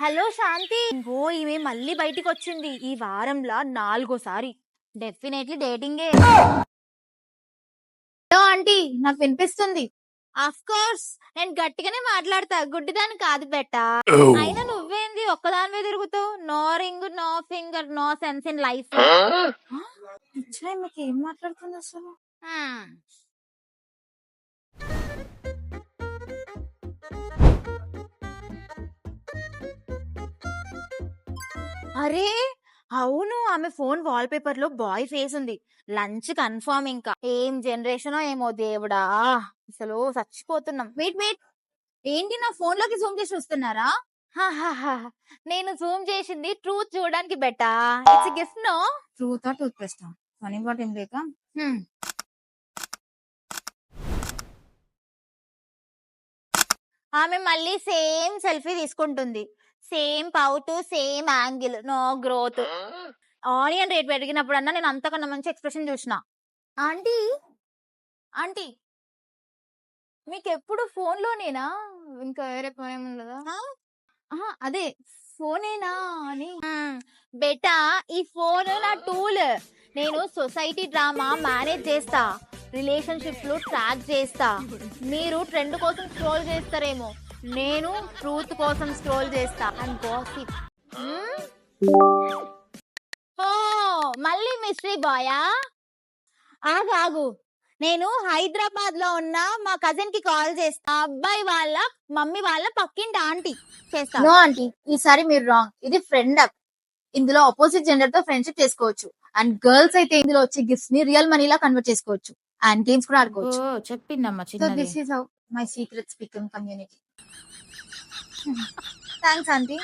Hello శాంతి. ఇంకో ఈమె మళ్ళీ బయటికి వచ్చింది ఈ వారంలో 4సారి. డెఫినెట్లీ డేటింగే. హలో ఆంటీ, నాకు వినిపిస్తుంది. ఆఫ్ కోర్స్ నేను గట్టిగానే మాట్లాడతా, గుడ్డిదాన్ని కాదు బెట్ట. అయినా నువ్వేంది ఒక్కదాని మీద తిరుగుతావు? No ring, no finger, no sense in life. మీకు ఏం మాట్లాడుతుంది అసలు? అరే అవును, ఆమె ఫోన్ వాల్ పేపర్ లో బాయ్ ఫేస్ ఉంది. Lunch confirm. ఇంకా ఏం జనరేషనో ఏమో దేవుడా, అసలు చచ్చిపోతున్నాం. వెయిట్ వెయిట్, ఏంటి నా ఫోన్ లోకి జూమ్ చేసి చూస్తున్నారా? నేను జూమ్ చేసింది ట్రూత్ చూడడానికి బెట్టా. It's gift no. ట్రూత్ ఆ టూత్ పేస్ట్ ఫనీ బాట్ ఏం లేక. ఆమె మళ్ళీ సేమ్ సెల్ఫీ తీసుకుంటుంది. Same pout, same angle, no growth. Onion rate పెరిగినప్పుడన్నా నేను అంతకన్నా మంచి ఎక్స్ప్రెషన్ చూసిన. ఆంటీ ఆంటీ మీకు ఎప్పుడు ఫోన్ లోనేనా? ఇంకా వేరే పని ఏముండదా? అదే ఫోనేనా అని. బేటా ఈ ఫోన్ నా టూల్. నేను సొసైటీ డ్రామా మేనేజ్ చేస్తా, రిలేషన్షిప్ లో ట్రాక్ చేస్తా. మీరు ట్రెండ్ కోసం స్క్రోల్ చేస్తారేమో, నేను ట్రూత్ కోసం స్క్రోల్ చేస్తా. And gossip. ఓ మళ్ళీ మిస్టరీ బాయా? ఆగు, నేను హైదరాబాద్ లో ఉన్న మా కజిన్ కి కాల్ చేస్తా. అబ్బాయి వాళ్ళ మమ్మీ వాళ్ళ పక్కింటి ఆంటీ చేస్తా. నో ఆంటీ, ఈసారి మీరు రాంగ్. ఇది ఫ్రెండ్ యాప్. ఇందులో ఆపోజిట్ జెండర్ తో ఫ్రెండ్షిప్ చేసుకోవచ్చు. అండ్ గర్ల్స్ అయితే ఇందులో వచ్చే గిఫ్ట్స్ ని రియల్ మనీలా కన్వర్ట్ చేసుకోవచ్చు. అండ్ గేమ్స్ కూడా ఆడుకోవచ్చు. చెప్పిందమ్మా సో చిన్నది. This is how my secrets become community. Thanks aunty.